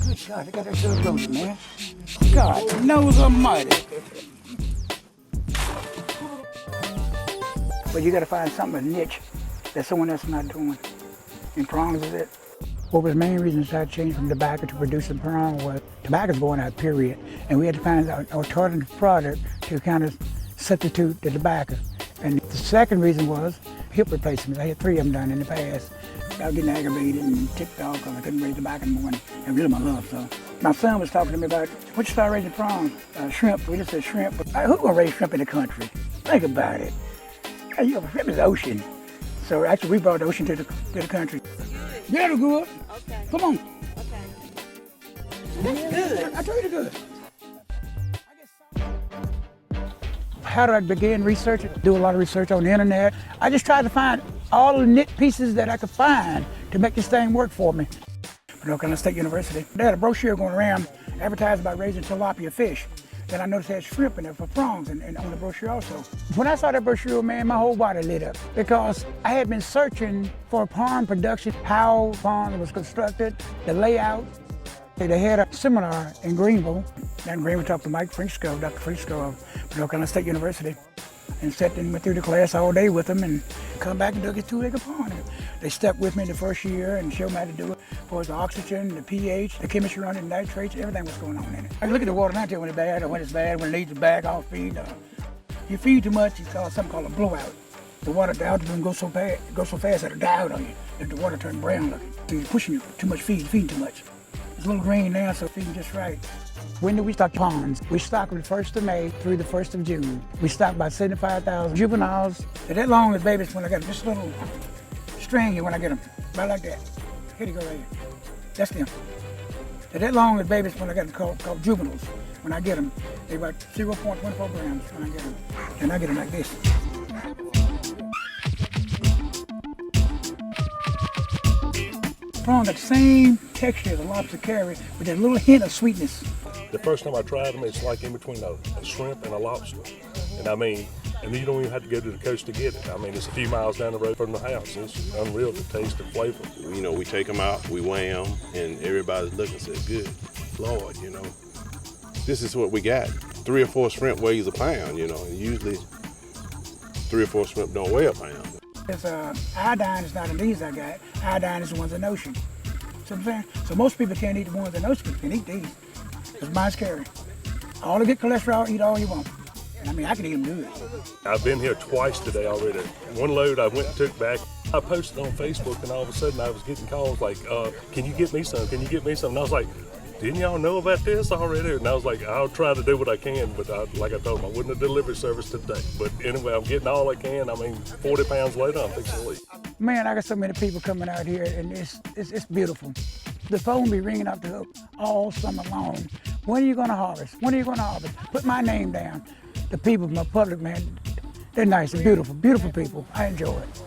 Good God, they got that shit loaded, man. God knows almighty. But you gotta find something, a niche, that someone else is not doing. And prongs is it. What was the main reason I decided to change from tobacco to producing prong was tobacco's going out, period. And we had to find an alternative product to kind of substitute the tobacco. And the second reason was hip replacements. I had 3 of them done in the past. I was getting aggravated and ticked off because I couldn't raise tobacco anymore, and really my love. So my son was talking to me about, what you start raising prawns? Shrimp. We just said shrimp. But who's gonna raise shrimp in the country? Think about it. Shrimp is the ocean. So actually we brought the ocean to the country. Yeah, they're good. Okay. Come on. Okay. That's good. I told you they're good. How did I begin researching? Do a lot of research on the internet. I just tried to find all the nit pieces that I could find to make this thing work for me. North Carolina State University, they had a brochure going around advertising about raising tilapia fish. Then I noticed they had shrimp in there for prawns and on the brochure also. When I saw that brochure, man, my whole body lit up because I had been searching for pond production, how pond was constructed, the layout. They had a seminar in Greenville. Down in Greenville, talked to Mike Frisco, Dr. Frisco of North Carolina State University, and sat and went through the class all day with them and come back and dug his 2-acre pond. They stuck with me the first year and showed me how to do it. For the oxygen, the pH, the chemistry on it, nitrates, everything was going on in it. I can look at the water and I tell when it's bad or when it's bad, when it needs to back off feed. You feed too much, it's called something called a blowout. The water, the algae goes so fast that it'll die out on you. If the water turns brown looking. So you're pushing you too much feed, feeding too much. It's a little green now, so feeding just right. When do we stock ponds? We stock from the 1st of May through the 1st of June. We stock about 75,000 juveniles. They're that long as babies when I got this little string here when I get them, right like that. Here they go right here. That's them. They're that long as babies when I got them called juveniles. When I get them, they're about 0.24 grams when I get them. And I get them like this. Prawn got the same texture as a lobster carry with that little hint of sweetness. The first time I tried them, it's like in between a shrimp and a lobster. And I mean, and you don't even have to go to the coast to get it. I mean, it's a few miles down the road from the house. It's unreal, the taste and flavor. You know, we take them out, we weigh them, and everybody's looking and says, good Lord, you know. This is what we got. 3 or 4 shrimp weighs a pound, you know, and usually 3 or 4 shrimp don't weigh a pound. It's iodine is not in these I got. Iodine is the ones in the ocean. See what I'm saying? So most people can't eat the ones in the ocean, can eat these. It's mine's carry. All the good cholesterol, eat all you want. I mean, I can eat them good. I've been here twice today already. One load I went and took back. I posted on Facebook and all of a sudden I was getting calls like, can you get me some? Can you get me some? And I was like, didn't y'all know about this already? And I was like, I'll try to do what I can, but like I told them, I wouldn't have delivered service today. But anyway, I'm getting all I can. I mean, 40 pounds later, I'm fixing to leave. Man, I got so many people coming out here and it's beautiful. The phone be ringing up the hook all summer long. When are you gonna harvest? When are you gonna harvest? Put my name down. The people, my public, man, they're nice and beautiful, beautiful people. I enjoy it.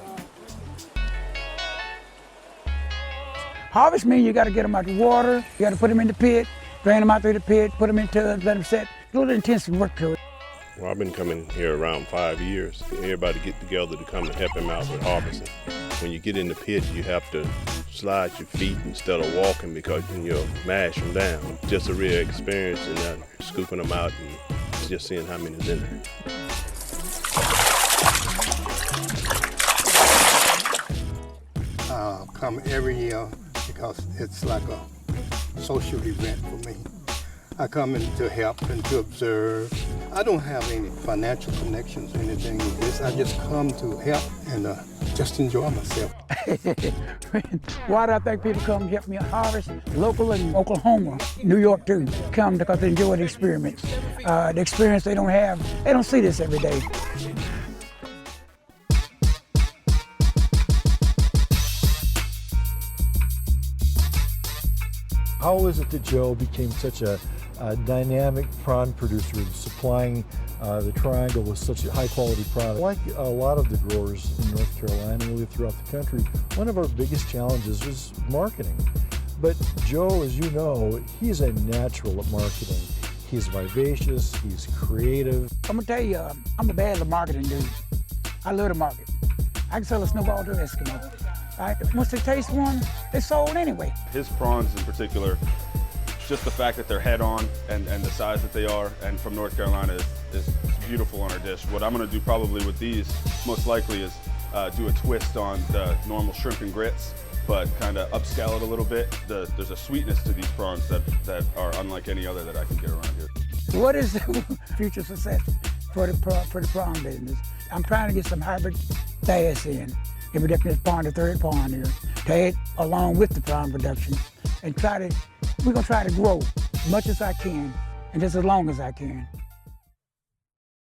Harvest means you gotta get them out the water, you gotta put them in the pit, drain them out through the pit, put them in tubs, let them set. A little intensive work to it. Well, I've been coming here around 5 years. Everybody get together to come and help him out with harvesting. When you get in the pit, you have to slide your feet instead of walking because you'll mash them down. Just a real experience and scooping them out and just seeing how many's in there. I come every year because it's like a social event for me. I come in to help and to observe. I don't have any financial connections or anything with this. I just come to help and just enjoy myself. Why do I think people come help me harvest? Local in Oklahoma, New York too, come because they enjoy the experience. The experience they don't have, they don't see this every day. How is it that Joe became such a dynamic prawn producer, supplying the Triangle with such a high-quality product? Like a lot of the growers in North Carolina, really throughout the country, one of our biggest challenges is marketing. But Joe, as you know, he's a natural at marketing. He's vivacious, he's creative. I'm gonna tell you, I'm a bad marketing dude. I love to market. I can sell a snowball to an Eskimo. Once they taste one, they're sold anyway. His prawns in particular just the fact that they're head on and the size that they are, and from North Carolina is beautiful on our dish. What I'm gonna do probably with these, most likely, is do a twist on the normal shrimp and grits, but kind of upscale it a little bit. There's a sweetness to these prawns that are unlike any other that I can get around here. What is the future success for the prawn business? I'm trying to get some hybrid bass in. If we definitely spawn the third pond here, to add along with the prawn production, and we're gonna try to grow as much as I can, and just as long as I can.